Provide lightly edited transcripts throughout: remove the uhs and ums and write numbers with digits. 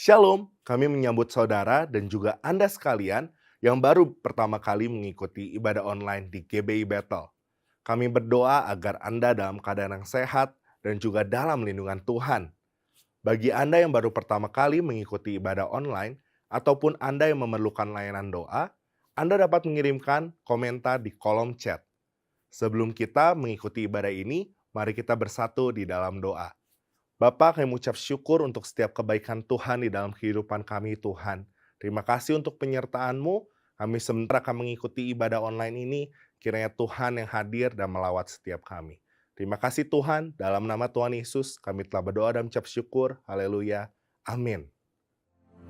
Shalom, kami menyambut saudara dan juga Anda sekalian yang baru pertama kali mengikuti ibadah online di GBI Battle. Kami berdoa agar Anda dalam keadaan yang sehat dan juga dalam lindungan Tuhan. Bagi Anda yang baru pertama kali mengikuti ibadah online, ataupun Anda yang memerlukan layanan doa, Anda dapat mengirimkan komentar di kolom chat. Sebelum kita mengikuti ibadah ini, mari kita bersatu di dalam doa. Bapa, kami mengucap syukur untuk setiap kebaikan Tuhan di dalam kehidupan kami, Tuhan. Terima kasih untuk penyertaan-Mu. Kami sementara akan mengikuti ibadah online ini, kiranya Tuhan yang hadir dan melawat setiap kami. Terima kasih Tuhan, dalam nama Tuhan Yesus kami telah berdoa dan mengucap syukur. Haleluya. Amin.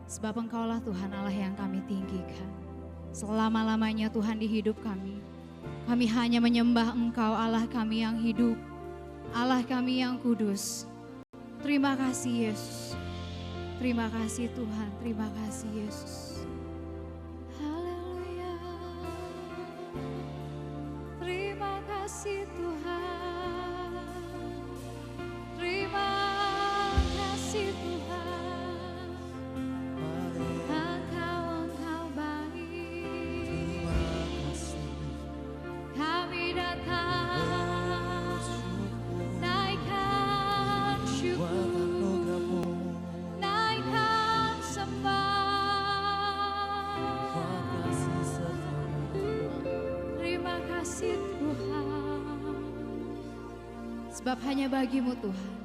Sebab Engkaulah Tuhan Allah yang kami tinggikan. Selama-lamanya Tuhan di hidup kami. Kami hanya menyembah Engkau Allah kami yang hidup. Allah kami yang kudus. Terima kasih Yesus. Terima kasih Tuhan. Terima kasih Yesus. Haleluya. Terima kasih Tuhan. Terima kasih Tuhan. Engkau baik. Kami datang. Sebab hanya bagimu Tuhan,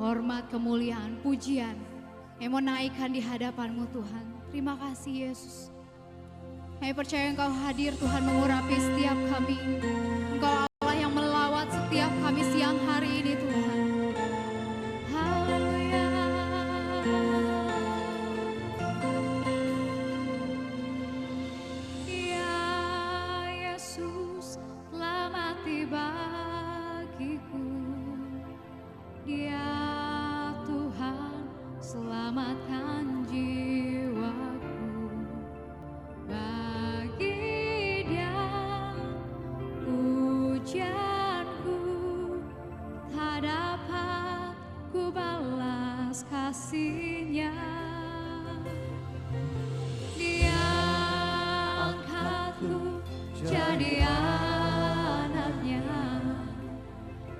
hormat, kemuliaan, pujian yang mau naikkan di hadapanmu Tuhan. Terima kasih Yesus. Kami percaya Engkau hadir Tuhan mengurapi setiap kami. Engkau Allah yang melawat setiap kami siang hari ini Tuhan. Haleluya. Ya Yesus telah mati bagiku. Dia Tuhan selamatkan jiwaku. Bagi Dia pujianku tak dapat ku balas kasih-Nya. Dia angkatku jadi anak-Nya.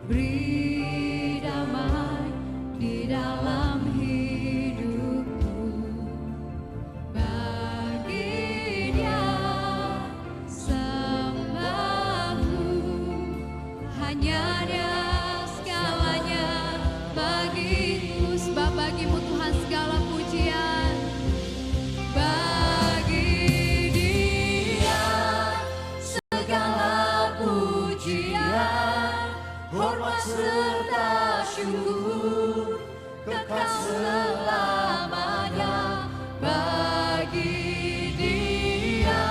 Beri damai di dalam hidupku. Bagi Dia sembahku. Hanya Dia segalanya bagiku. Sebab bagimu Tuhan segala pujian. Bagi Dia segala pujian, hormat serta syukur kekal selamanya. Bagi Dia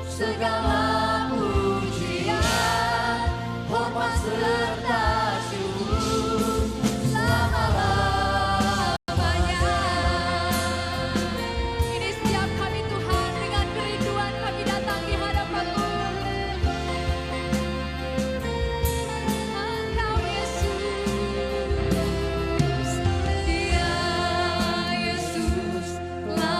segala pujian, hormat serta syukur selama-lamanya. Ini setiap kami Tuhan, dengan kerinduan kami datang di hadapan-Mu. Engkau Yesus, Dia Yesus telah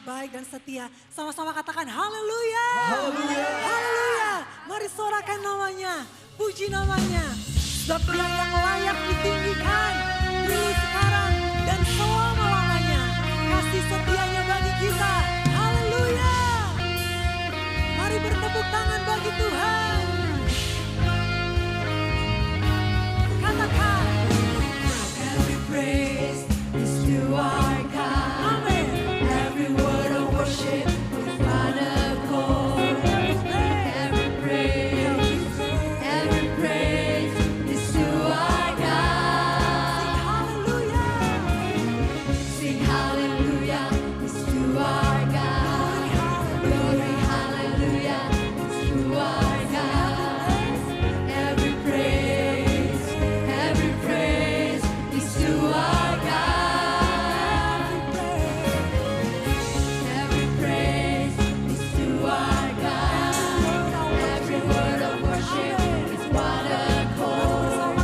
baik dan setia. Sama-sama katakan haleluya. Haleluya. Haleluya. Mari sorakan namanya, puji namanya. Sebab dia yang layak ditinggikan dulu, sekarang, dan selama-lamanya. Kasih setianya bagi kita. Haleluya. Mari bertepuk tangan bagi Tuhan. Katakan. Every praise is to our God. Amin. Every word of worship with one accord. Every praise is to our God. Haleluya. Sing hallelujah is to our God. Glory hallelujah is to our God. Every praise is to our God. Every praise is to our God. Every word of worship is one accord.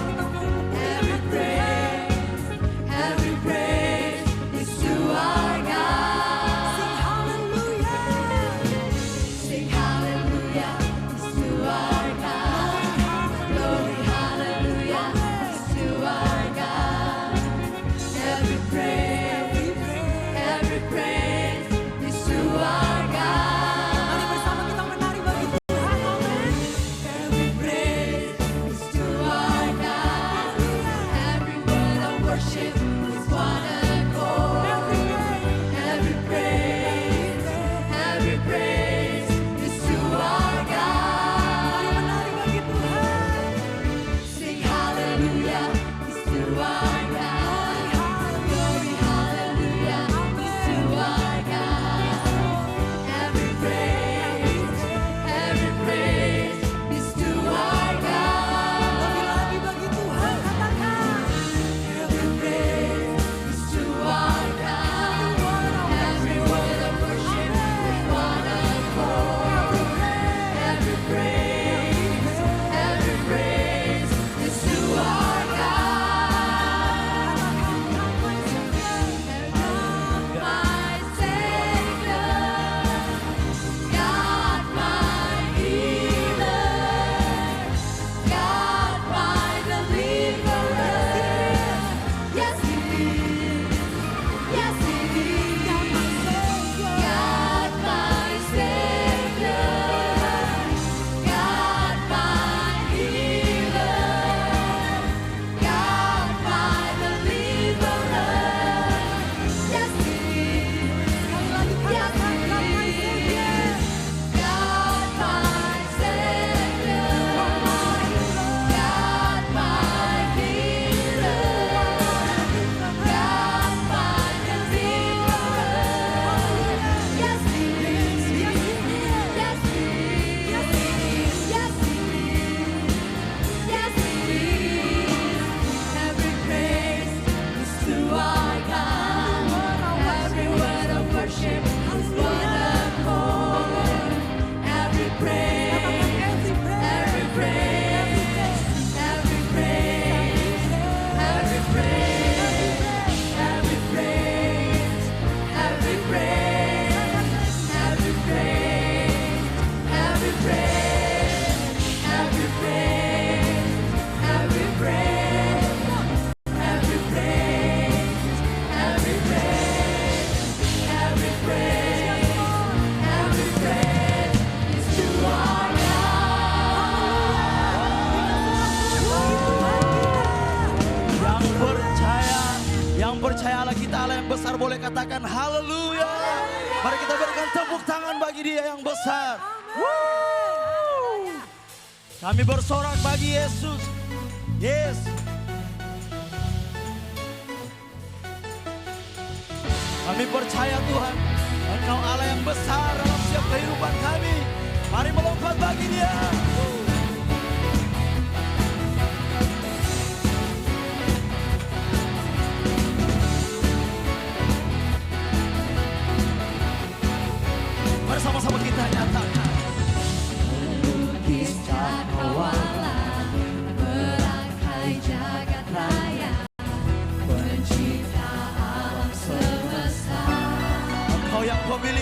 Every praise is to our God. Sing hallelujah is to our God. Glory hallelujah is to our God. Every praise is to our God. Mari bersama kita menari bagi Tuhan. Amin. Every praise is to our God. Every word of worship is one accord. Every praise is to our God. Mari menari bagi Tuhan. Sing hallelujah is to our God. Glory hallelujah is to our God. Every praise is to our God. Lebih lagi bagi Tuhan, katakan. Every praise is to our God. Every word of worship with one accord. Every praise is to our God. My Savior, God my healer, God my deliverer. Yes, He is. Yes, He is. God my Savior, God my healer, God my deliverer. Yes, He is. Yes, He is. God my Savior, God my healer, God my deliverer. Yes, He is. Yes, He is. Yes, He is. Yes, He is. Every praise is to our God. Every word of worship is one accord. Every praise, every praise, every praise, every praise, every praise, every praise, every praise, every praise, every praise, every praise, every praise, every praise, every praise, every praise is to our Yang percayalah kita Allah yang besar, boleh katakan haleluya. Mari kita berikan tepuk tangan bagi Dia yang besar. Kami bersorak bagi Yesus. Yes. Kami percaya Tuhan, Engkau Allah yang besar dalam setiap kehidupan kami. Mari melompat bagi Dia. Mari sama-sama kita nyatakan. Melukis cakrawala, merangkai jagat raya, pencipta alam semesta. Engkau yang pemilik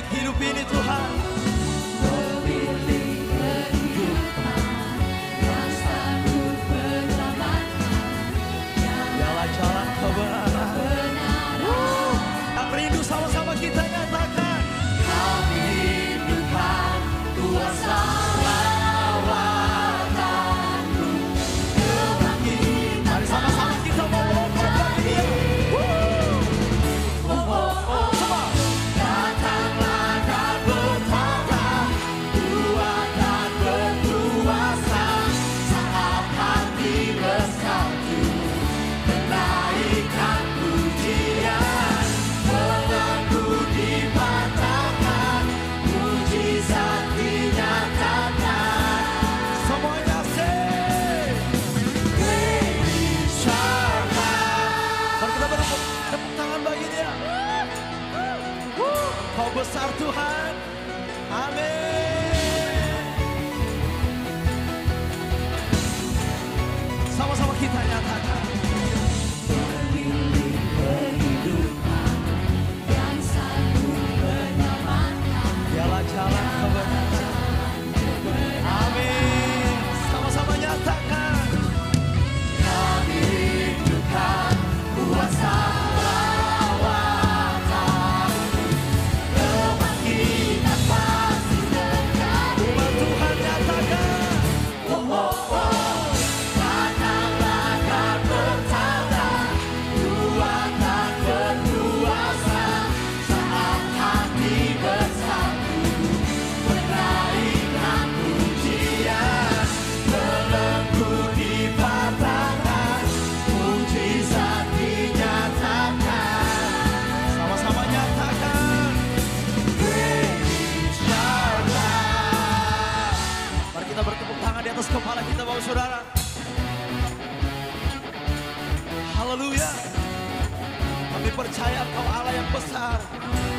Kami percaya Engkau Allah yang besar,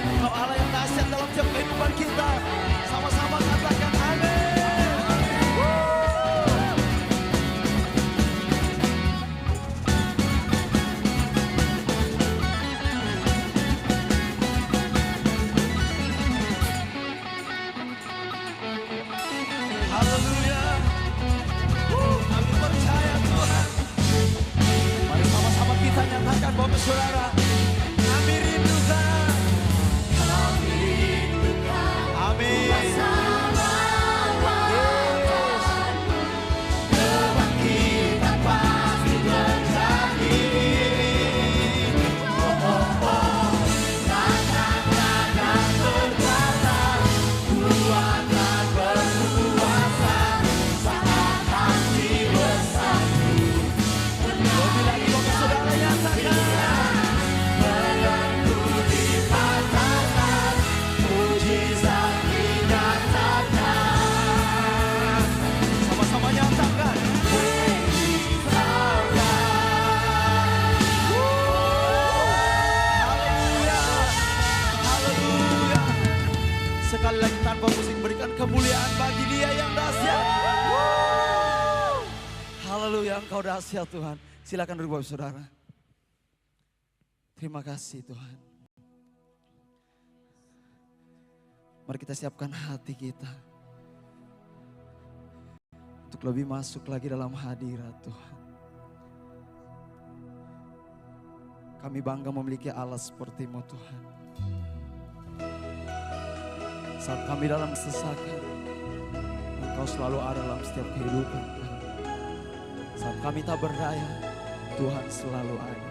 Engkau Allah yang dahsyat dalam setiap kehidupan kita. Sama-sama katakan amin. Haleluya. Kami percaya Tuhan. Mari sama-sama kita nyatakan bahwa saudara, kami rindukan. Amin. Kebangkitan pasti terjadi. Katakan berkata, Tuhan akan berkuasa saat hati bersatu. Lebih lagi bagi saudara nyatakan, belenggu dipatahkan, mujizat dinyatakan. Sama-sama nyatakan. Haleluya. Haleluya. Sekali lagi tanpa musik berikan kemuliaan bagi Dia yang dahsyat. Haleluya, Engkau dahsyat Tuhan. Silakan duduk Bapak Saudara. Terima kasih Tuhan. Mari kita siapkan hati kita untuk lebih masuk lagi dalam hadirat Tuhan. Kami bangga memiliki Allah seperti-Mu Tuhan. Saat kami dalam sesakan, Engkau selalu ada dalam setiap kehidupan kami. Saat kami tak berdaya, Tuhan selalu ada.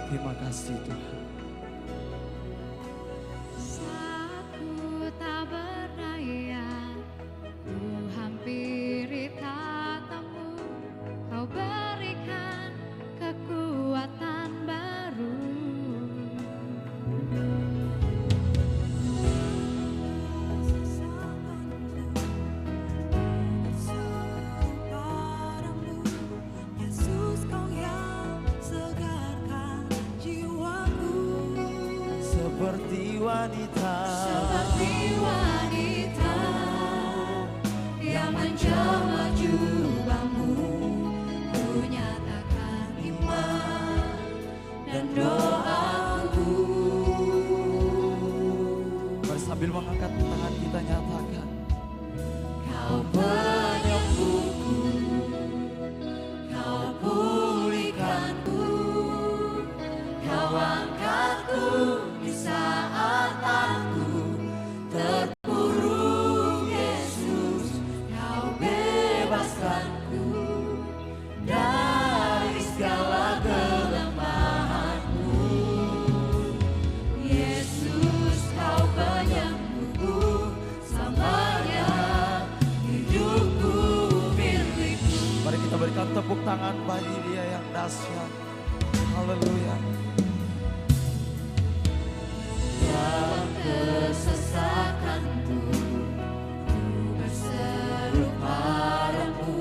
Terima kasih Tuhan. Saat ku tak berdaya, ku hampiri tatamu, Kau berikan kekuatan baru. Yesus Kau yang segarkan jiwaku. Seperti wanita, Seperti wanita yang menjamah jubahmu, ku nyatakan iman dan doaku. mari sambil mengangkat tangan kita nyatakan, Kau penyembuhku, Kau pulihkanku, Kau angkatku di saat aku terpuruk. Yesus, Kau bebaskanku dari segala kelemahanku. Yesus, Kau penyembuhku, selamanya hidupku milikmu. mari kita berikan tepuk tangan bagi Dia yang dahsyat. Haleluya. Dalam kesesakanku, ku berseru padamu.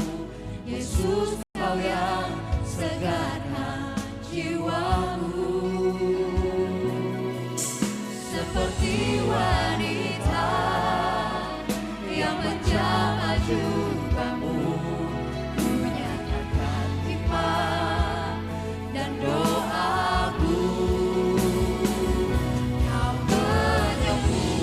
Yesus, Kau yang segarkan jiwaku. Seperti wanita yang menjamah jubahmu, ku nyatakan iman dan doaku. Kau penyembuhku,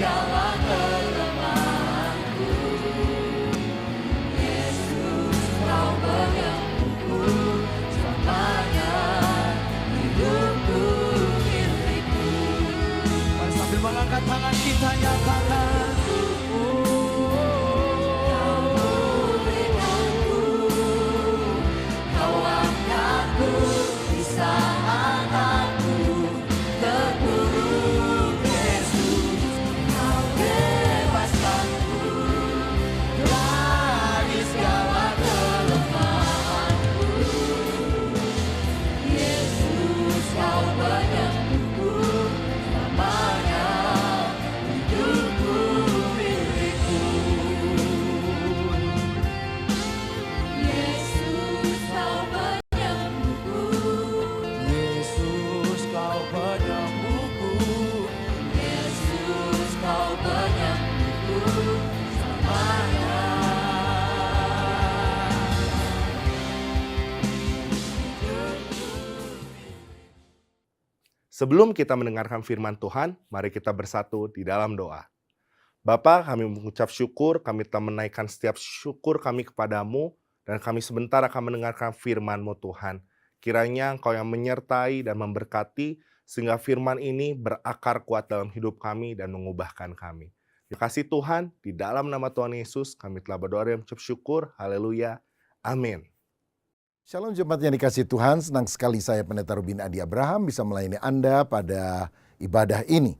segala kelemahanku. Yesus, kau penyembuhku, selamanya hidupku milikmu. Mari sambil mengangkat tangan kita nyatakan. Kau angkatku di saat aku terpuruk. Yesus, kau bebaskanku dari segala kelemahanku. Yesus, kau penyembuhku, selamanya hidupku milikmu. Yesus, kau penyembuhku. Yesus kau penyembuhku. Yesus, kau penyembuhku, selamanya. Sebelum kita mendengarkan firman Tuhan, mari kita bersatu di dalam doa. Bapa, kami mengucap syukur, kami telah menaikkan setiap syukur kami kepadamu, dan kami sebentar akan mendengarkan firman-Mu Tuhan. Kiranya Engkau yang menyertai dan memberkati, sehingga firman ini berakar kuat dalam hidup kami dan mengubahkan kami. Terima kasih Tuhan, di dalam nama Tuhan Yesus, kami telah berdoa dan mengucap syukur. Haleluya. Amin. Shalom jemaat yang dikasihi Tuhan, senang sekali saya Pendeta Rubin Adi Abraham bisa melayani Anda pada ibadah ini.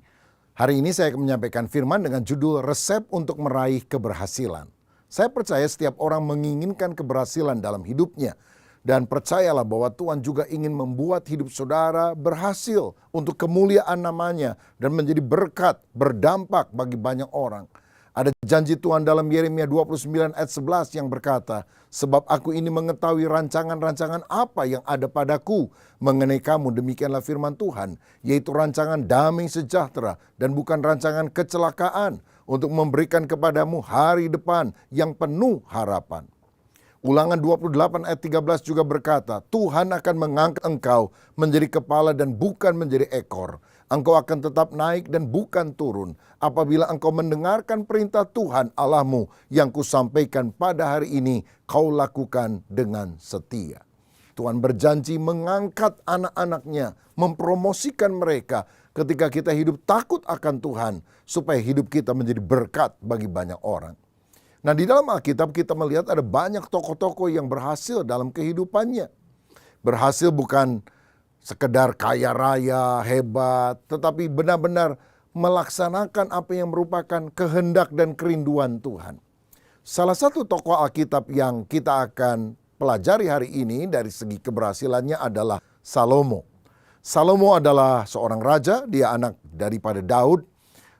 Hari ini saya akan menyampaikan firman dengan judul Resep untuk Meraih Keberhasilan. Saya percaya setiap orang menginginkan keberhasilan dalam hidupnya. Dan percayalah bahwa Tuhan juga ingin membuat hidup saudara berhasil untuk kemuliaan namanya dan menjadi berkat, berdampak bagi banyak orang. Ada janji Tuhan dalam Yeremia 29 ayat 11 yang berkata, sebab aku ini mengetahui rancangan-rancangan apa yang ada padaku mengenai kamu, demikianlah firman Tuhan, yaitu rancangan damai sejahtera dan bukan rancangan kecelakaan, untuk memberikan kepadamu hari depan yang penuh harapan. Ulangan 28 ayat 13 juga berkata, Tuhan akan mengangkat engkau menjadi kepala dan bukan menjadi ekor. Engkau akan tetap naik dan bukan turun apabila engkau mendengarkan perintah Tuhan Allahmu yang kusampaikan pada hari ini, kau lakukan dengan setia. Tuhan berjanji mengangkat anak-anaknya, mempromosikan mereka ketika kita hidup takut akan Tuhan, supaya hidup kita menjadi berkat bagi banyak orang. Nah, di dalam Alkitab kita melihat ada banyak tokoh-tokoh yang berhasil dalam kehidupannya. Berhasil bukan sekedar kaya raya, hebat, tetapi benar-benar melaksanakan apa yang merupakan kehendak dan kerinduan Tuhan. Salah satu tokoh Alkitab yang kita akan pelajari hari ini dari segi keberhasilannya adalah Salomo. Salomo adalah seorang raja, dia anak daripada Daud.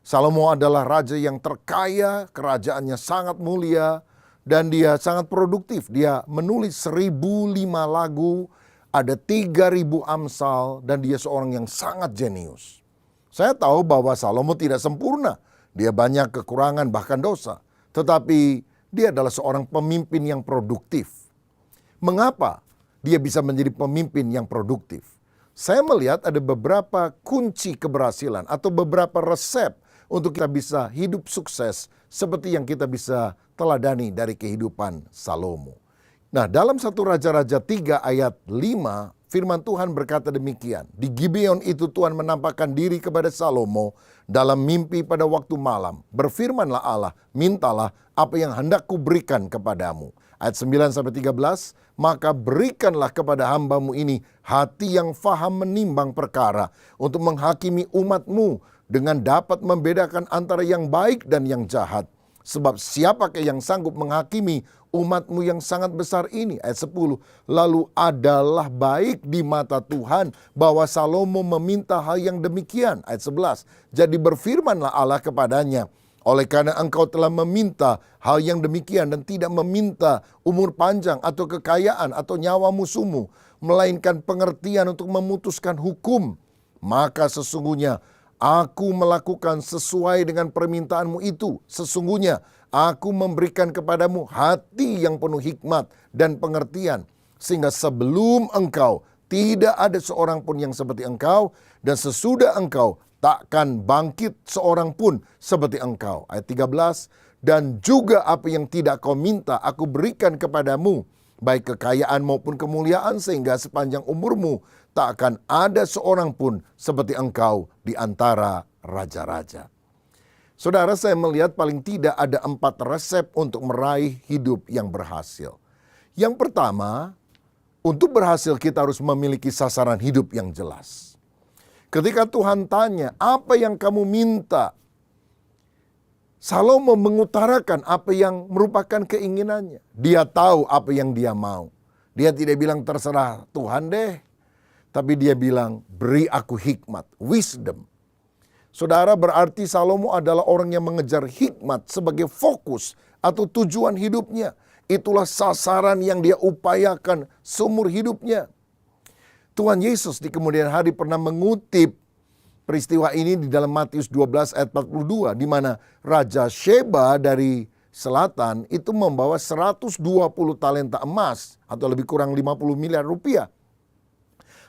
Salomo adalah raja yang terkaya, kerajaannya sangat mulia, dan dia sangat produktif. Dia menulis 1005 lagu, ada 3000 amsal, dan dia seorang yang sangat jenius. Saya tahu bahwa Salomo tidak sempurna. Dia banyak kekurangan, bahkan dosa. Tetapi dia adalah seorang pemimpin yang produktif. Mengapa dia bisa menjadi pemimpin yang produktif? Saya melihat ada beberapa kunci keberhasilan atau beberapa resep untuk kita bisa hidup sukses seperti yang kita bisa teladani dari kehidupan Salomo. Nah, dalam 1 Raja-Raja 3 ayat 5, firman Tuhan berkata demikian. Di Gibeon itu Tuhan menampakkan diri kepada Salomo dalam mimpi pada waktu malam. Berfirmanlah Allah, mintalah apa yang hendak kuberikan kepadamu. Ayat 9-13, maka berikanlah kepada hambamu ini hati yang faham menimbang perkara untuk menghakimi umatmu dengan dapat membedakan antara yang baik dan yang jahat. Sebab siapakah yang sanggup menghakimi umatmu yang sangat besar ini? Ayat 10, lalu adalah baik di mata Tuhan bahwa Salomo meminta hal yang demikian. Ayat 11, jadi berfirmanlah Allah kepadanya, oleh karena engkau telah meminta hal yang demikian dan tidak meminta umur panjang atau kekayaan atau nyawa musuhmu, melainkan pengertian untuk memutuskan hukum, maka sesungguhnya aku melakukan sesuai dengan permintaanmu itu. Sesungguhnya aku memberikan kepadamu hati yang penuh hikmat dan pengertian, sehingga sebelum engkau tidak ada seorang pun yang seperti engkau, dan sesudah engkau takkan bangkit seorang pun seperti engkau. Ayat 13, dan juga apa yang tidak kau minta aku berikan kepadamu, baik kekayaan maupun kemuliaan, sehingga sepanjang umurmu tak akan ada seorang pun seperti engkau di antara raja-raja. Saudara, saya melihat paling tidak ada 4 resep untuk meraih hidup yang berhasil. Yang pertama, untuk berhasil kita harus memiliki sasaran hidup yang jelas. Ketika Tuhan tanya, apa yang kamu minta? Salomo mengutarakan apa yang merupakan keinginannya. Dia tahu apa yang dia mau. Dia tidak bilang terserah Tuhan deh. Tapi dia bilang, beri aku hikmat, wisdom. Saudara, berarti Salomo adalah orang yang mengejar hikmat sebagai fokus atau tujuan hidupnya. Itulah sasaran yang dia upayakan seumur hidupnya. Tuhan Yesus di kemudian hari pernah mengutip peristiwa ini di dalam Matius 12 ayat 42, di mana Raja Sheba dari selatan itu membawa 120 talenta emas atau lebih kurang 50 miliar rupiah.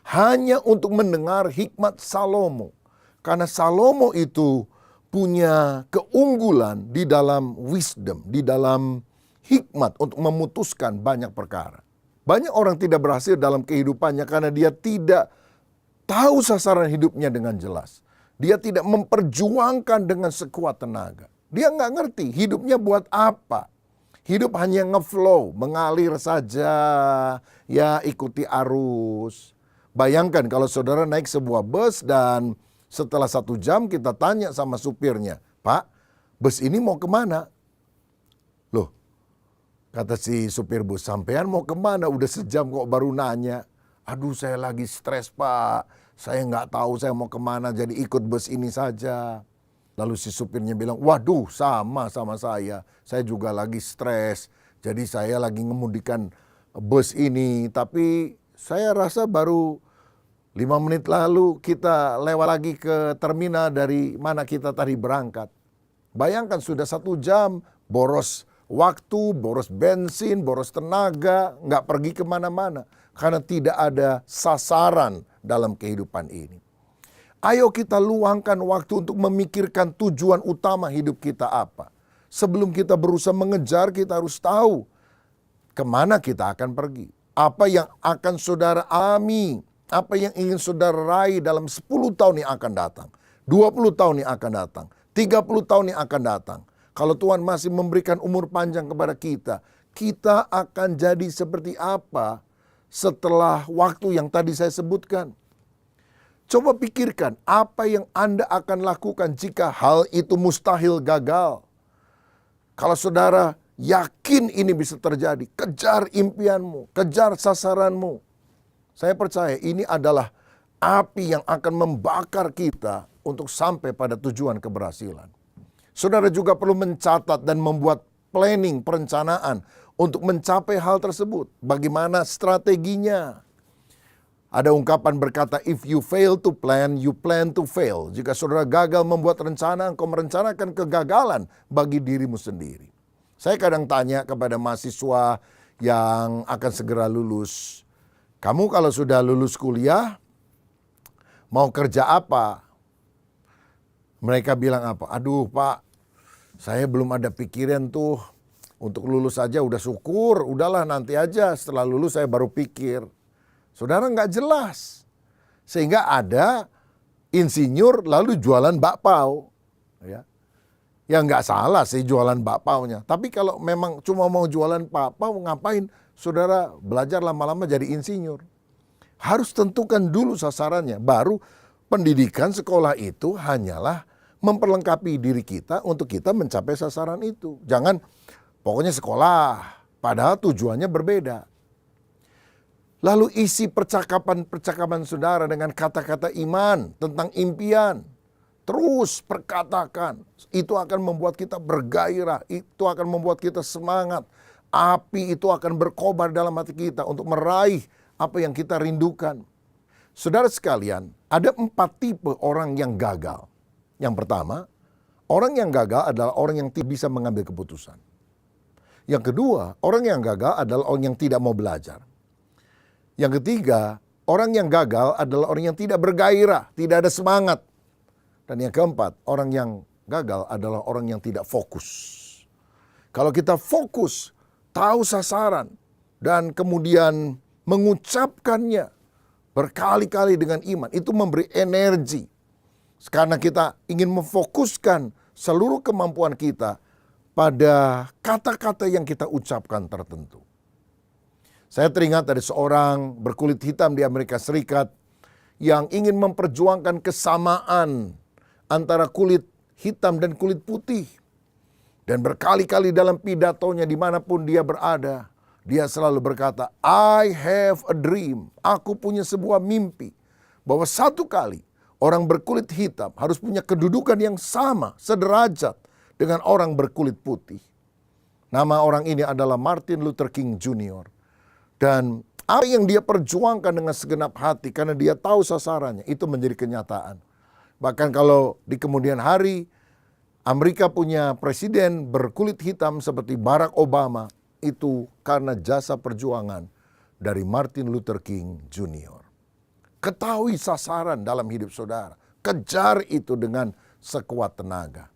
Hanya untuk mendengar hikmat Salomo. Karena Salomo itu punya keunggulan di dalam wisdom, di dalam hikmat untuk memutuskan banyak perkara. Banyak orang tidak berhasil dalam kehidupannya karena dia tidak tahu sasaran hidupnya dengan jelas. Dia tidak memperjuangkan dengan sekuat tenaga. Dia nggak ngerti hidupnya buat apa. Hidup hanya ngeflow, mengalir saja, ya ikuti arus. Bayangkan kalau saudara naik sebuah bus dan setelah 1 jam kita tanya sama supirnya, Pak, bus ini mau kemana? Loh, kata si supir bus, sampean mau kemana? Udah sejam kok baru nanya. Aduh, saya lagi stres, Pak. Saya nggak tahu saya mau kemana, jadi ikut bus ini saja. Lalu si supirnya bilang, waduh, sama saya. Saya juga lagi stres. Jadi saya lagi ngemudikan bus ini. Tapi saya rasa baru 5 menit lalu kita lewat lagi ke terminal dari mana kita tadi berangkat. Bayangkan sudah 1 jam, boros waktu, boros bensin, boros tenaga, nggak pergi kemana-mana. Karena tidak ada sasaran dalam kehidupan ini. Ayo kita luangkan waktu untuk memikirkan tujuan utama hidup kita apa. Sebelum kita berusaha mengejar, kita harus tahu kemana kita akan pergi. Apa yang akan saudara alami, apa yang ingin saudara raih dalam 10 tahun yang akan datang. 20 tahun yang akan datang. 30 tahun yang akan datang. Kalau Tuhan masih memberikan umur panjang kepada kita, kita akan jadi seperti apa setelah waktu yang tadi saya sebutkan. Coba pikirkan apa yang Anda akan lakukan jika hal itu mustahil gagal. Kalau saudara yakin ini bisa terjadi, kejar impianmu, kejar sasaranmu. Saya percaya ini adalah api yang akan membakar kita untuk sampai pada tujuan keberhasilan. Saudara juga perlu mencatat dan membuat planning, perencanaan untuk mencapai hal tersebut. Bagaimana strateginya? Ada ungkapan berkata, if you fail to plan, you plan to fail. Jika saudara gagal membuat rencana, engkau merencanakan kegagalan bagi dirimu sendiri. Saya kadang tanya kepada mahasiswa yang akan segera lulus, kamu kalau sudah lulus kuliah, mau kerja apa? Mereka bilang apa? Aduh Pak, saya belum ada pikiran tuh. Untuk lulus saja udah syukur, udahlah nanti aja setelah lulus saya baru pikir. Saudara nggak jelas. Sehingga ada insinyur lalu jualan bakpao. Ya nggak salah sih jualan bakpaonya. Tapi kalau memang cuma mau jualan bakpao, ngapain saudara belajar lama-lama jadi insinyur? Harus tentukan dulu sasarannya. Baru pendidikan sekolah itu hanyalah memperlengkapi diri kita untuk kita mencapai sasaran itu. Jangan pokoknya sekolah, padahal tujuannya berbeda. Lalu isi percakapan saudara dengan kata-kata iman tentang impian. Terus perkatakan. Itu akan membuat kita bergairah. Itu akan membuat kita semangat. Api itu akan berkobar dalam hati kita untuk meraih apa yang kita rindukan. Saudara sekalian, ada 4 tipe orang yang gagal. Yang pertama, orang yang gagal adalah orang yang tidak bisa mengambil keputusan. Yang kedua, orang yang gagal adalah orang yang tidak mau belajar. Yang ketiga, orang yang gagal adalah orang yang tidak bergairah, tidak ada semangat. Dan yang keempat, orang yang gagal adalah orang yang tidak fokus. Kalau kita fokus, tahu sasaran, dan kemudian mengucapkannya berkali-kali dengan iman, itu memberi energi. Karena kita ingin memfokuskan seluruh kemampuan kita pada kata-kata yang kita ucapkan tertentu. Saya teringat dari seorang berkulit hitam di Amerika Serikat yang ingin memperjuangkan kesamaan antara kulit hitam dan kulit putih. Dan berkali-kali dalam pidatonya dimanapun dia berada, dia selalu berkata, I have a dream. Aku punya sebuah mimpi bahwa satu kali orang berkulit hitam harus punya kedudukan yang sama, sederajat dengan orang berkulit putih. Nama orang ini adalah Martin Luther King Jr. Dan apa yang dia perjuangkan dengan segenap hati karena dia tahu sasarannya, itu menjadi kenyataan. Bahkan kalau di kemudian hari Amerika punya presiden berkulit hitam seperti Barack Obama, itu karena jasa perjuangan dari Martin Luther King Jr. Ketahui sasaran dalam hidup saudara. Kejar itu dengan sekuat tenaga.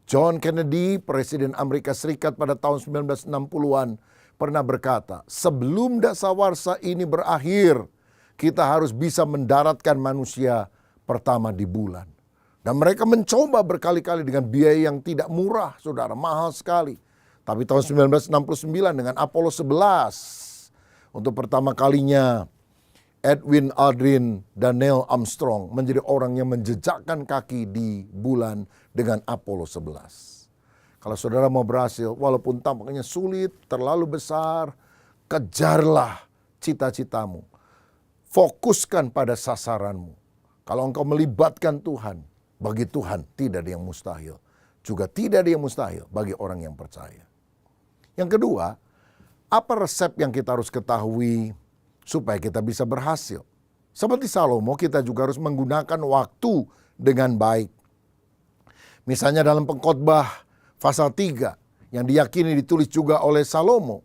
John Kennedy, Presiden Amerika Serikat pada tahun 1960-an, pernah berkata, sebelum dasawarsa ini berakhir, kita harus bisa mendaratkan manusia pertama di bulan. Dan mereka mencoba berkali-kali dengan biaya yang tidak murah, saudara, mahal sekali. Tapi tahun 1969 dengan Apollo 11, untuk pertama kalinya Edwin Aldrin dan Neil Armstrong menjadi orang yang menjejakkan kaki di bulan dengan Apollo 11. Kalau saudara mau berhasil, walaupun tampaknya sulit, terlalu besar, kejarlah cita-citamu. Fokuskan pada sasaranmu. Kalau engkau melibatkan Tuhan, bagi Tuhan tidak ada yang mustahil. Juga tidak ada yang mustahil bagi orang yang percaya. Yang kedua, apa resep yang kita harus ketahui supaya kita bisa berhasil? Seperti Salomo, kita juga harus menggunakan waktu dengan baik. Misalnya dalam Pengkhotbah pasal 3 yang diyakini ditulis juga oleh Salomo.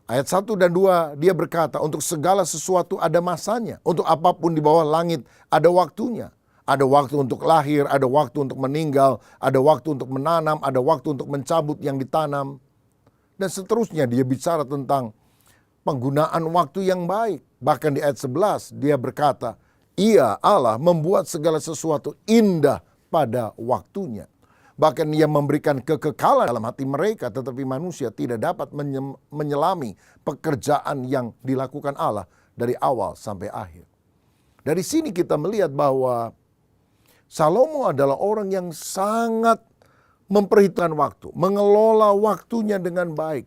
Ayat 1 dan 2 dia berkata, untuk segala sesuatu ada masanya. Untuk apapun di bawah langit ada waktunya. Ada waktu untuk lahir, ada waktu untuk meninggal, ada waktu untuk menanam, ada waktu untuk mencabut yang ditanam. Dan seterusnya dia bicara tentang penggunaan waktu yang baik. Bahkan di ayat 11 dia berkata, Ia Allah membuat segala sesuatu indah pada waktunya. Bahkan ia memberikan kekekalan dalam hati mereka, tetapi manusia tidak dapat menyelami pekerjaan yang dilakukan Allah dari awal sampai akhir. Dari sini kita melihat bahwa Salomo adalah orang yang sangat memperhitungkan waktu, mengelola waktunya dengan baik,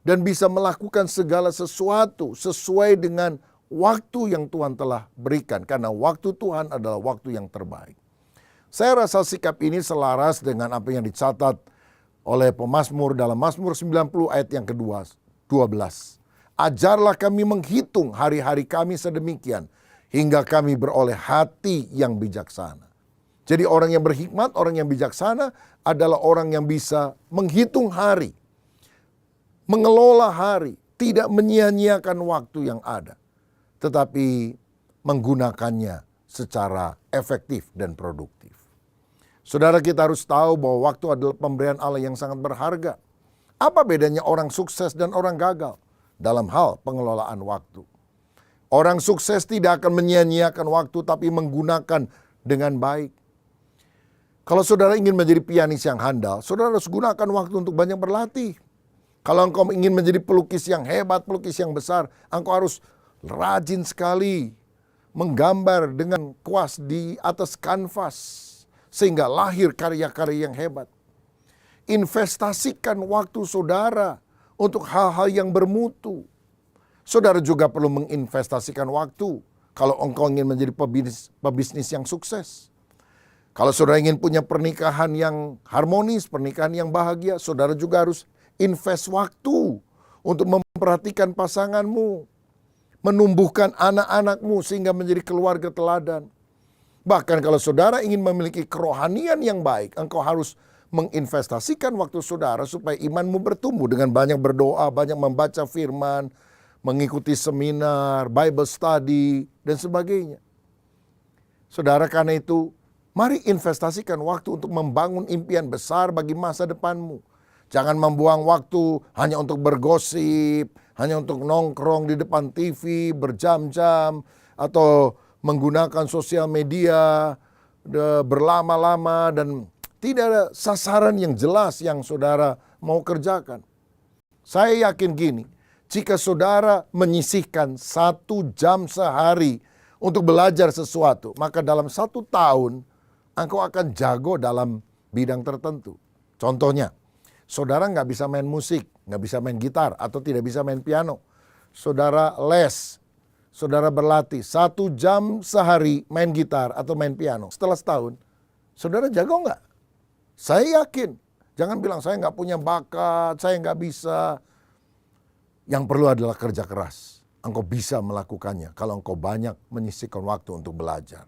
dan bisa melakukan segala sesuatu sesuai dengan waktu yang Tuhan telah berikan, karena waktu Tuhan adalah waktu yang terbaik. Saya rasa sikap ini selaras dengan apa yang dicatat oleh pemazmur dalam Mazmur 90 ayat yang ke-12. Ajarlah kami menghitung hari-hari kami sedemikian, hingga kami beroleh hati yang bijaksana. Jadi orang yang berhikmat, orang yang bijaksana adalah orang yang bisa menghitung hari, mengelola hari, tidak menyia-nyiakan waktu yang ada, tetapi menggunakannya secara efektif dan produktif. Saudara, kita harus tahu bahwa waktu adalah pemberian Allah yang sangat berharga. Apa bedanya orang sukses dan orang gagal dalam hal pengelolaan waktu? Orang sukses tidak akan menyia-nyiakan waktu, tapi menggunakan dengan baik. Kalau saudara ingin menjadi pianis yang handal, saudara harus gunakan waktu untuk banyak berlatih. Kalau engkau ingin menjadi pelukis yang hebat, pelukis yang besar, engkau harus rajin sekali menggambar dengan kuas di atas kanvas, sehingga lahir karya-karya yang hebat. Investasikan waktu saudara untuk hal-hal yang bermutu. Saudara juga perlu menginvestasikan waktu kalau engkau ingin menjadi pebisnis yang sukses. Kalau saudara ingin punya pernikahan yang harmonis, pernikahan yang bahagia, saudara juga harus invest waktu untuk memperhatikan pasanganmu, menumbuhkan anak-anakmu sehingga menjadi keluarga teladan. Bahkan kalau saudara ingin memiliki kerohanian yang baik, engkau harus menginvestasikan waktu saudara supaya imanmu bertumbuh dengan banyak berdoa, banyak membaca firman, mengikuti seminar, Bible study, dan sebagainya. Saudara, karena itu Mari investasikan waktu untuk membangun impian besar bagi masa depanmu. Jangan membuang waktu hanya untuk bergosip, hanya untuk nongkrong di depan TV berjam-jam, atau menggunakan sosial media berlama-lama dan tidak ada sasaran yang jelas yang saudara mau kerjakan. Saya yakin gini, jika saudara menyisihkan 1 jam sehari untuk belajar sesuatu, maka dalam 1 tahun engkau akan jago dalam bidang tertentu. Contohnya, saudara nggak bisa main musik, nggak bisa main gitar, atau tidak bisa main piano. Saudara les, saudara berlatih 1 jam sehari main gitar atau main piano. Setelah setahun, saudara jago nggak? Saya yakin. Jangan bilang saya nggak punya bakat, saya nggak bisa. Yang perlu adalah kerja keras. Engkau bisa melakukannya kalau engkau banyak menyisihkan waktu untuk belajar.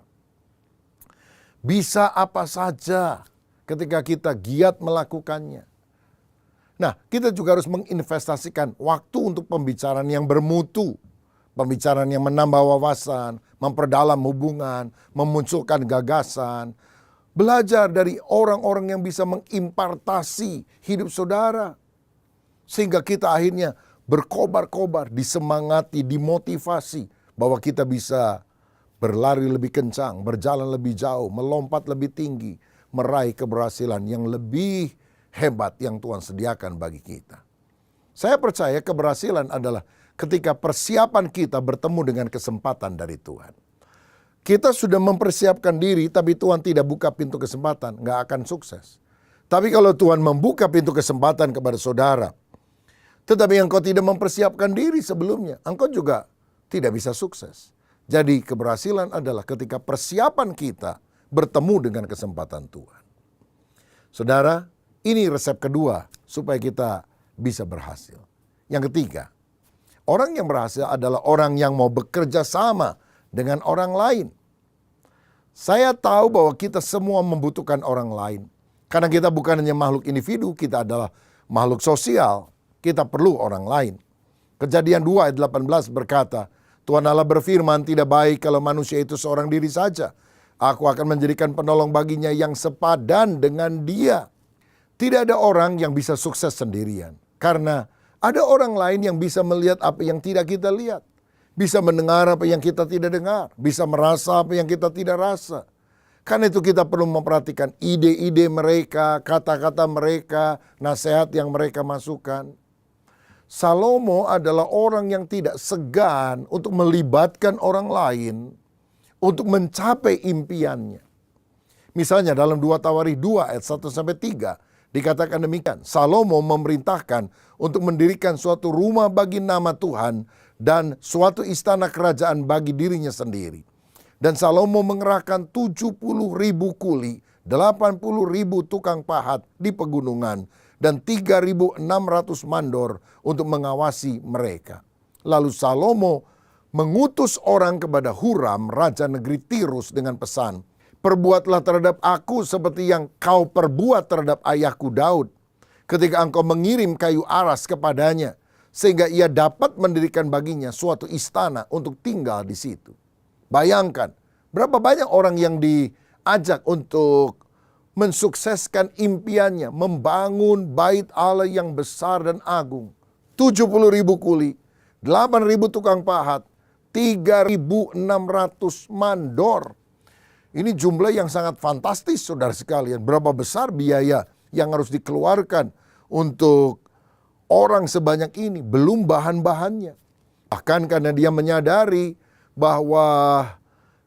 Bisa apa saja ketika kita giat melakukannya. Nah, kita juga harus menginvestasikan waktu untuk pembicaraan yang bermutu. Pembicaraan yang menambah wawasan, memperdalam hubungan, memunculkan gagasan. Belajar dari orang-orang yang bisa mengimpartasi hidup saudara. Sehingga kita akhirnya berkobar-kobar, disemangati, dimotivasi bahwa kita bisa berlari lebih kencang, berjalan lebih jauh, melompat lebih tinggi, meraih keberhasilan yang lebih hebat yang Tuhan sediakan bagi kita. Saya percaya keberhasilan adalah ketika persiapan kita bertemu dengan kesempatan dari Tuhan. Kita sudah mempersiapkan diri, tapi Tuhan tidak buka pintu kesempatan, nggak akan sukses. Tapi kalau Tuhan membuka pintu kesempatan kepada saudara, tetapi engkau tidak mempersiapkan diri sebelumnya, engkau juga tidak bisa sukses. Jadi keberhasilan adalah ketika persiapan kita bertemu dengan kesempatan Tuhan. Saudara, ini resep kedua supaya kita bisa berhasil. Yang ketiga, orang yang berhasil adalah orang yang mau bekerja sama dengan orang lain. Saya tahu bahwa kita semua membutuhkan orang lain. Karena kita bukan hanya makhluk individu, kita adalah makhluk sosial. Kita perlu orang lain. Kejadian 2 ayat 18 berkata, Tuhan Allah berfirman, tidak baik kalau manusia itu seorang diri saja. Aku akan menjadikan penolong baginya yang sepadan dengan dia. Tidak ada orang yang bisa sukses sendirian. Karena ada orang lain yang bisa melihat apa yang tidak kita lihat. Bisa mendengar apa yang kita tidak dengar. Bisa merasa apa yang kita tidak rasa. Karena itu kita perlu memperhatikan ide-ide mereka, kata-kata mereka, nasihat yang mereka masukkan. Salomo adalah orang yang tidak segan untuk melibatkan orang lain untuk mencapai impiannya. Misalnya dalam 2 Tawarikh 2 ayat 1-3 dikatakan demikian. Salomo memerintahkan untuk mendirikan suatu rumah bagi nama Tuhan dan suatu istana kerajaan bagi dirinya sendiri. Dan Salomo mengerahkan 70.000 kuli, 80.000 tukang pahat di pegunungan, dan 3.600 mandor untuk mengawasi mereka. Lalu Salomo mengutus orang kepada Huram, raja negeri Tirus dengan pesan, perbuatlah terhadap aku seperti yang kau perbuat terhadap ayahku Daud, ketika engkau mengirim kayu aras kepadanya, sehingga ia dapat mendirikan baginya suatu istana untuk tinggal di situ. Bayangkan, berapa banyak orang yang diajak untuk mensukseskan impiannya, membangun bait Allah yang besar dan agung. 70.000 kuli, 8.000 tukang pahat, 3.600 mandor. Ini jumlah yang sangat fantastis, saudara sekalian. Berapa besar biaya yang harus dikeluarkan untuk orang sebanyak ini, belum bahan-bahannya. Bahkan karena dia menyadari bahwa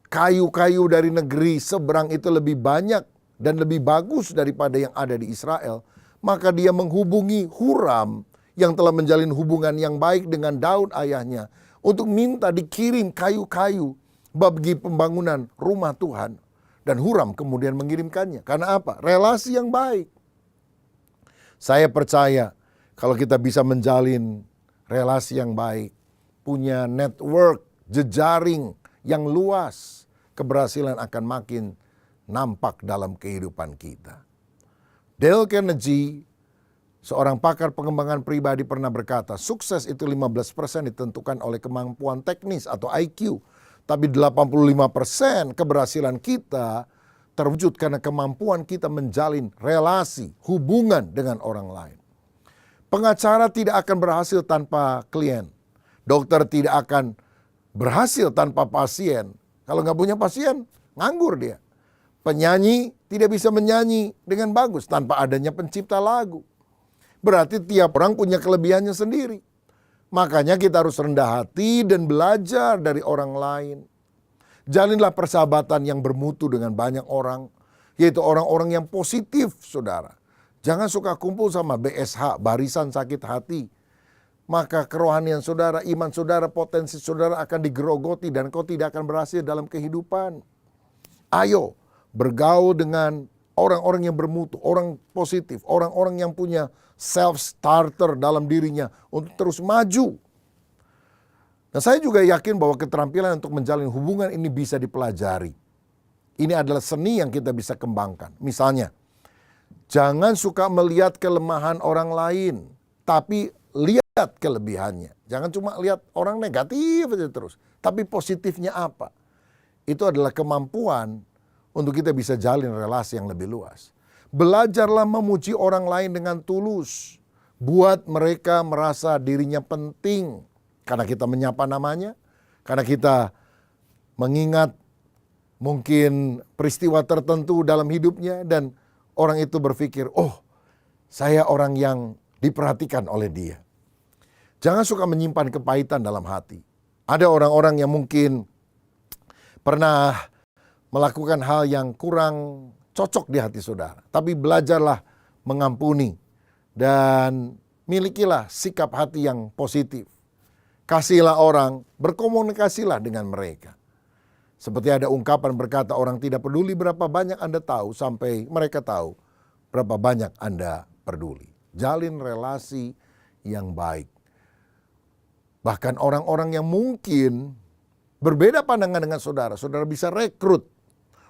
kayu-kayu dari negeri seberang itu lebih banyak dan lebih bagus daripada yang ada di Israel, maka dia menghubungi Huram yang telah menjalin hubungan yang baik dengan Daud ayahnya untuk minta dikirim kayu-kayu bagi pembangunan rumah Tuhan. Dan Huram kemudian mengirimkannya. Karena apa? Relasi yang baik. Saya percaya kalau kita bisa menjalin relasi yang baik, punya network, jejaring yang luas, keberhasilan akan makin nampak dalam kehidupan kita. Dale Carnegie, seorang pakar pengembangan pribadi, pernah berkata, sukses itu 15% ditentukan oleh kemampuan teknis atau IQ. Tapi 85% keberhasilan kita terwujud karena kemampuan kita menjalin relasi, hubungan dengan orang lain. Pengacara tidak akan berhasil tanpa klien. Dokter tidak akan berhasil tanpa pasien. Kalau nggak punya pasien, nganggur dia. Penyanyi tidak bisa menyanyi dengan bagus tanpa adanya pencipta lagu. Berarti tiap orang punya kelebihannya sendiri. Makanya kita harus rendah hati dan belajar dari orang lain. Jalinlah persahabatan yang bermutu dengan banyak orang, yaitu orang-orang yang positif, saudara. Jangan suka kumpul sama BSH, barisan sakit hati. Maka kerohanian saudara, iman saudara, potensi saudara akan digerogoti dan kau tidak akan berhasil dalam kehidupan. Ayo bergaul dengan orang-orang yang bermutu, orang positif, orang-orang yang punya self-starter dalam dirinya untuk terus maju. Nah, saya juga yakin bahwa keterampilan untuk menjalin hubungan ini bisa dipelajari. Ini adalah seni yang kita bisa kembangkan. Misalnya, jangan suka melihat kelemahan orang lain, tapi lihat kelebihannya. Jangan cuma lihat orang negatif aja terus, tapi positifnya apa. Itu adalah kemampuan untuk kita bisa jalin relasi yang lebih luas. Belajarlah memuji orang lain dengan tulus. Buat mereka merasa dirinya penting. Karena kita menyapa namanya. Karena kita mengingat mungkin peristiwa tertentu dalam hidupnya. Dan orang itu berpikir, oh saya orang yang diperhatikan oleh dia. Jangan suka menyimpan kepahitan dalam hati. Ada orang-orang yang mungkin pernah melakukan hal yang kurang cocok di hati saudara. Tapi belajarlah mengampuni dan milikilah sikap hati yang positif. Kasihilah orang, berkomunikasilah dengan mereka. Seperti ada ungkapan berkata orang tidak peduli berapa banyak Anda tahu sampai mereka tahu berapa banyak Anda peduli. Jalin relasi yang baik. Bahkan orang-orang yang mungkin berbeda pandangan dengan saudara, saudara bisa rekrut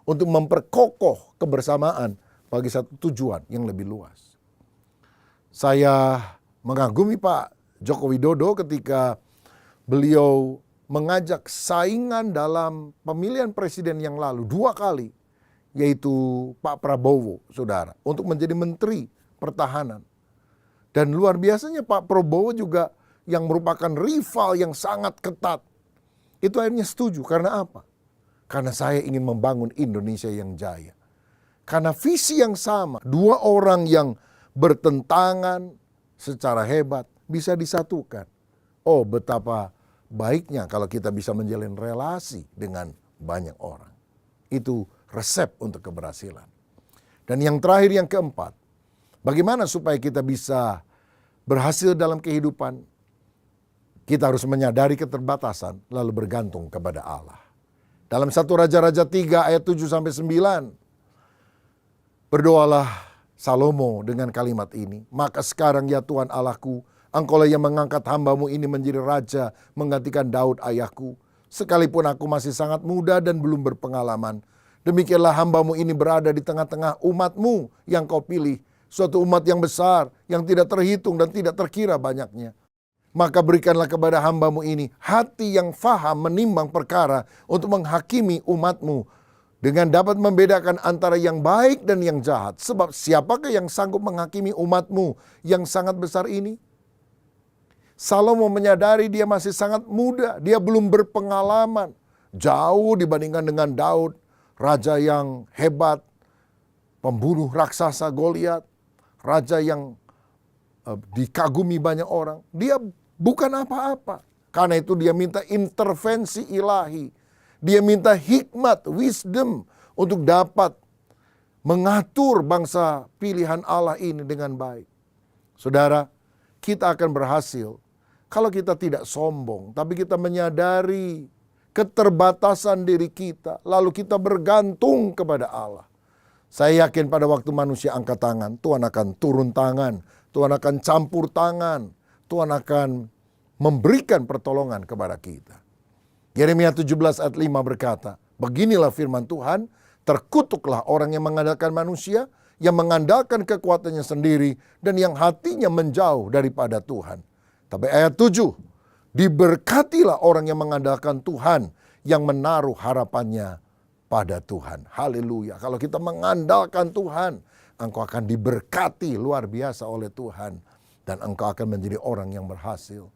untuk memperkokoh kebersamaan bagi satu tujuan yang lebih luas. Saya mengagumi Pak Joko Widodo ketika beliau mengajak saingan dalam pemilihan presiden yang lalu 2 kali, yaitu Pak Prabowo, saudara, untuk menjadi Menteri Pertahanan. Dan luar biasanya Pak Prabowo juga yang merupakan rival yang sangat ketat, itu akhirnya setuju. Karena apa? Karena saya ingin membangun Indonesia yang jaya. Karena visi yang sama, 2 orang yang bertentangan secara hebat bisa disatukan. Oh, betapa baiknya kalau kita bisa menjalin relasi dengan banyak orang. Itu resep untuk keberhasilan. Dan yang terakhir, yang keempat, bagaimana supaya kita bisa berhasil dalam kehidupan? Kita harus menyadari keterbatasan lalu bergantung kepada Allah. Dalam 1 Raja-Raja 3 ayat 7-9, berdoalah Salomo dengan kalimat ini. Maka sekarang ya Tuhan Allahku, Engkaulah yang mengangkat hamba-Mu ini menjadi raja menggantikan Daud ayahku. Sekalipun aku masih sangat muda dan belum berpengalaman, demikianlah hamba-Mu ini berada di tengah-tengah umat-Mu yang Kau pilih. Suatu umat yang besar, yang tidak terhitung dan tidak terkira banyaknya. Maka berikanlah kepada hamba-Mu ini hati yang faham menimbang perkara untuk menghakimi umat-Mu dengan dapat membedakan antara yang baik dan yang jahat. Sebab siapakah yang sanggup menghakimi umat-Mu yang sangat besar ini? Salomo menyadari dia masih sangat muda, dia belum berpengalaman. Jauh dibandingkan dengan Daud, raja yang hebat, pembunuh raksasa Goliat, raja yang dikagumi banyak orang. Dia bukan apa-apa. Karena itu dia minta intervensi ilahi. Dia minta hikmat, wisdom untuk dapat mengatur bangsa pilihan Allah ini dengan baik. Saudara, kita akan berhasil kalau kita tidak sombong, tapi kita menyadari keterbatasan diri kita, lalu kita bergantung kepada Allah. Saya yakin pada waktu manusia angkat tangan, Tuhan akan turun tangan, Tuhan akan campur tangan, Tuhan akan memberikan pertolongan kepada kita. Yeremia 17 ayat 5 berkata, beginilah firman Tuhan, terkutuklah orang yang mengandalkan manusia, yang mengandalkan kekuatannya sendiri, dan yang hatinya menjauh daripada Tuhan. Tapi ayat 7, diberkatilah orang yang mengandalkan Tuhan, yang menaruh harapannya pada Tuhan. Haleluya. Kalau kita mengandalkan Tuhan, engkau akan diberkati luar biasa oleh Tuhan. Dan engkau akan menjadi orang yang berhasil.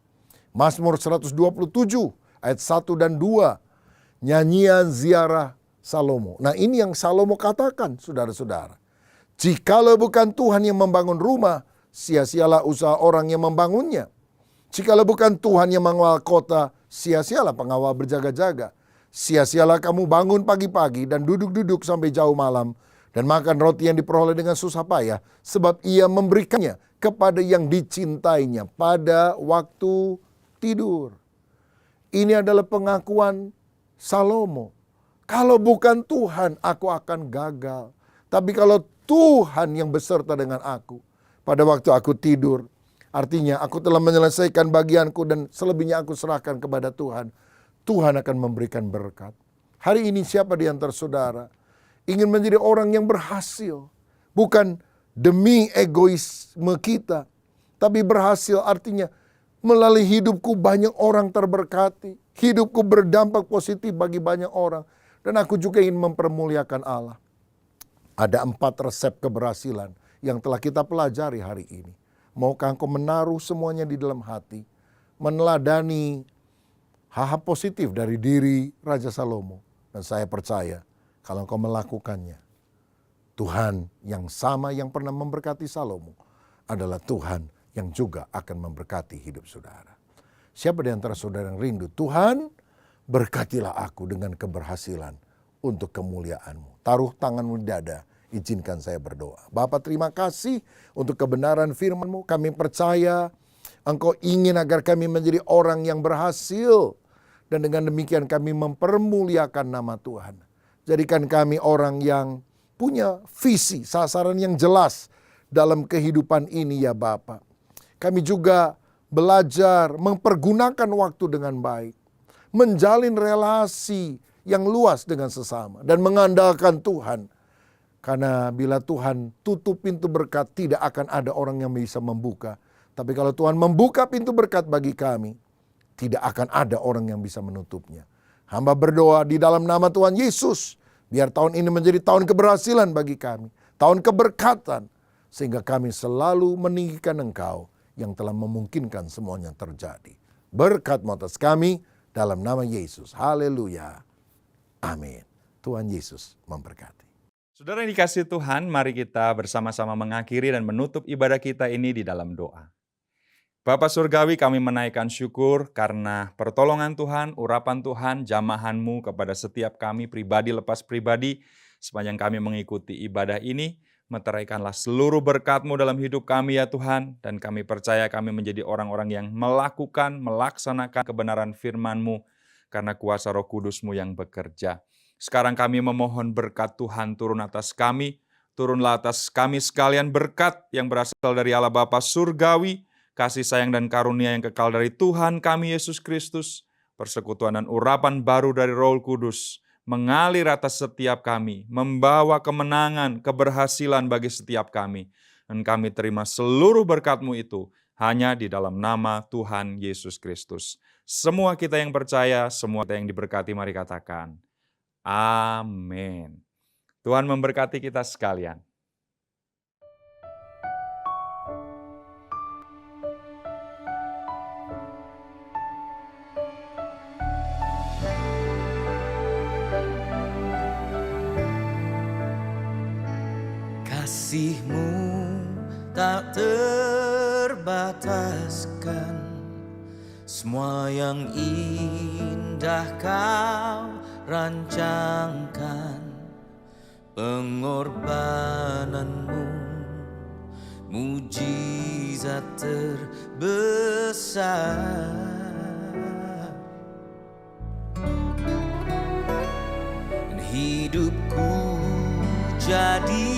Mazmur 127 ayat 1 dan 2. Nyanyian ziarah Salomo. Nah ini yang Salomo katakan, saudara-saudara. Jikalau bukan Tuhan yang membangun rumah, sia-sialah usaha orang yang membangunnya. Jikalau bukan Tuhan yang mengawal kota, sia-sialah pengawal berjaga-jaga. Sia-sialah kamu bangun pagi-pagi dan duduk-duduk sampai jauh malam, dan makan roti yang diperoleh dengan susah payah, sebab ia memberikannya kepada yang dicintainya pada waktu tidur. Ini adalah pengakuan Salomo. Kalau bukan Tuhan, aku akan gagal. Tapi kalau Tuhan yang beserta dengan aku, pada waktu aku tidur, artinya aku telah menyelesaikan bagianku dan selebihnya aku serahkan kepada Tuhan. Tuhan akan memberikan berkat. Hari ini siapa di antara saudara ingin menjadi orang yang berhasil? Bukan demi egoisme kita, tapi berhasil artinya melalui hidupku banyak orang terberkati. Hidupku berdampak positif bagi banyak orang. Dan aku juga ingin mempermuliakan Allah. Ada 4 resep keberhasilan yang telah kita pelajari hari ini. Maukah engkau menaruh semuanya di dalam hati? Meneladani hal-hal positif dari diri Raja Salomo. Dan saya percaya kalau engkau melakukannya, Tuhan yang sama yang pernah memberkati Salomo adalah Tuhan yang juga akan memberkati hidup saudara. Siapa di antara saudara yang rindu, Tuhan berkatilah aku dengan keberhasilan untuk kemuliaan-Mu. Taruh tanganmu di dada, izinkan saya berdoa. Bapa, terima kasih untuk kebenaran firman-Mu. Kami percaya Engkau ingin agar kami menjadi orang yang berhasil. Dan dengan demikian kami mempermuliakan nama Tuhan. Jadikan kami orang yang punya visi, sasaran yang jelas dalam kehidupan ini ya Bapa. Kami juga belajar mempergunakan waktu dengan baik. Menjalin relasi yang luas dengan sesama. Dan mengandalkan Tuhan. Karena bila Tuhan tutup pintu berkat, tidak akan ada orang yang bisa membuka. Tapi kalau Tuhan membuka pintu berkat bagi kami, tidak akan ada orang yang bisa menutupnya. Hamba berdoa di dalam nama Tuhan Yesus. Biar tahun ini menjadi tahun keberhasilan bagi kami. Tahun keberkatan. Sehingga kami selalu meninggikan Engkau yang telah memungkinkan semuanya terjadi. Berkat-Mu atas kami dalam nama Yesus. Haleluya. Amin. Tuhan Yesus memberkati. Saudara yang dikasihi Tuhan, mari kita bersama-sama mengakhiri dan menutup ibadah kita ini di dalam doa. Bapa Surgawi, kami menaikkan syukur karena pertolongan Tuhan, urapan Tuhan, jamahan-Mu kepada setiap kami pribadi lepas pribadi. Sepanjang kami mengikuti ibadah ini, meteraikanlah seluruh berkat-Mu dalam hidup kami ya Tuhan. Dan kami percaya kami menjadi orang-orang yang melakukan, melaksanakan kebenaran firman-Mu karena kuasa Roh Kudus-Mu yang bekerja. Sekarang kami memohon berkat Tuhan turun atas kami. Turunlah atas kami sekalian berkat yang berasal dari Allah Bapa Surgawi, kasih sayang dan karunia yang kekal dari Tuhan kami Yesus Kristus, persekutuan dan urapan baru dari Roh Kudus, mengalir atas setiap kami, membawa kemenangan, keberhasilan bagi setiap kami. Dan kami terima seluruh berkat-Mu itu hanya di dalam nama Tuhan Yesus Kristus. Semua kita yang percaya, semua kita yang diberkati, mari katakan, amin. Tuhan memberkati kita sekalian. Kasih-Mu tak terbataskan, semua yang indah Kau rancangkan. Pengorbanan-Mu mujizat terbesar. Dan hidupku jadi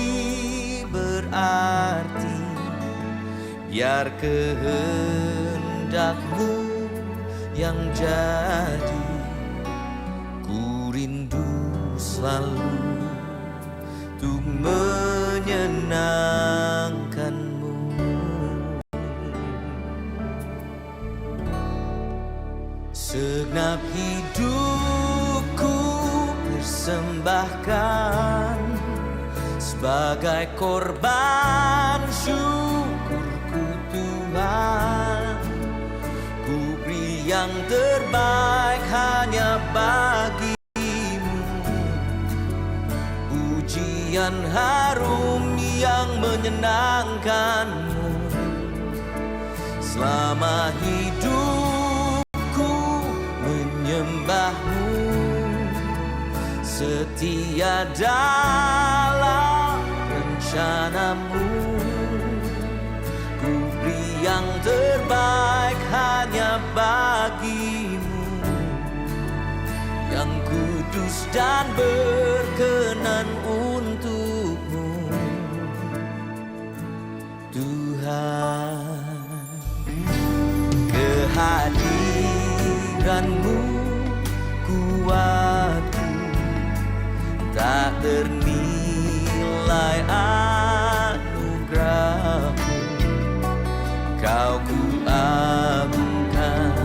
berarti, biar kehendak-Mu yang jadi. Ku rindu selalu untuk menyenangkan-Mu. Segenap hidupku bersembahkan persembahkan sebagai korban syukurku Tuhan. Ku beri yang terbaik hanya bagimu, pujian harum yang menyenangkanmu. Selama hidupku menyembahmu, setia dalam rencanamu. Ku beri yang terbaik hanya bagimu, yang kudus dan berkenan untukmu Tuhan. Kehadiranmu kuatku, tak ternilai anugerahmu. Kau ku agungkan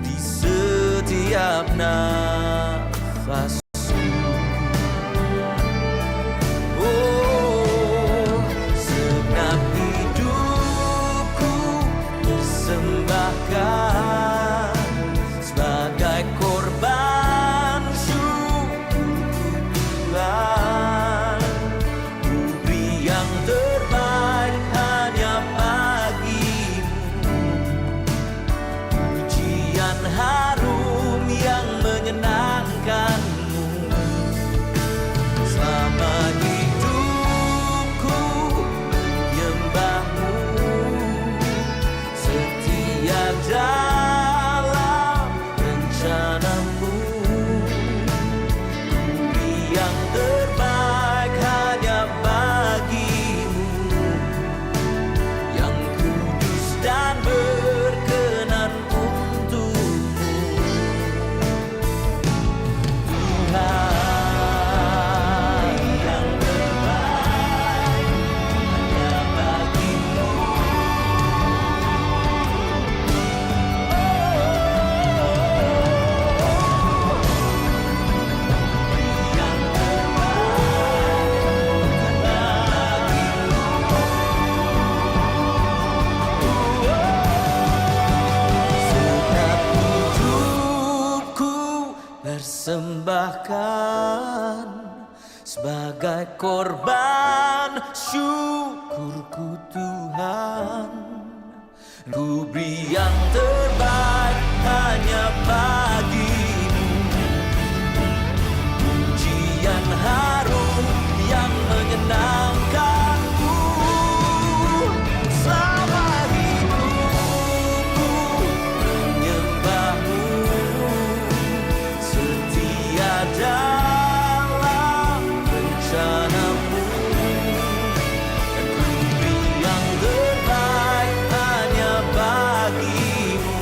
di setiap nafasku. Oh, segenap hidupku persembahkan sebagai korban syukurku Tuhan. Ku beri yang terbaik hanya bagimu, pujian harum yang menyenangkanmu. Selama hidupku menyembahmu, setia dalam rencanamu. Beri yang terbaik hanya bagimu, yang kudus dan berkenan untukmu Tuhan. Yang terbaik hanya bagimu. Segenap hidupku persembahkan sebagai korban syukurku Tuhan. Ku beri yang terbaik hanya bagimu, pujian harum yang menyenangkanmu. Selama hidupku menyembahmu, setia dalam rencanamu. Dan ku beri yang terbaik hanya bagimu,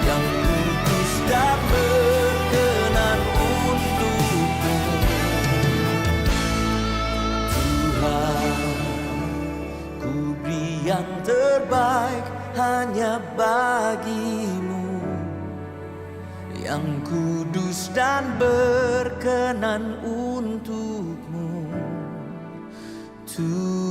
yang kudus dan berkenan untukmu Tuhan. Ku beri yang terbaik hanya bagimu, yang kudus dan berkenan untukmu Tuhan.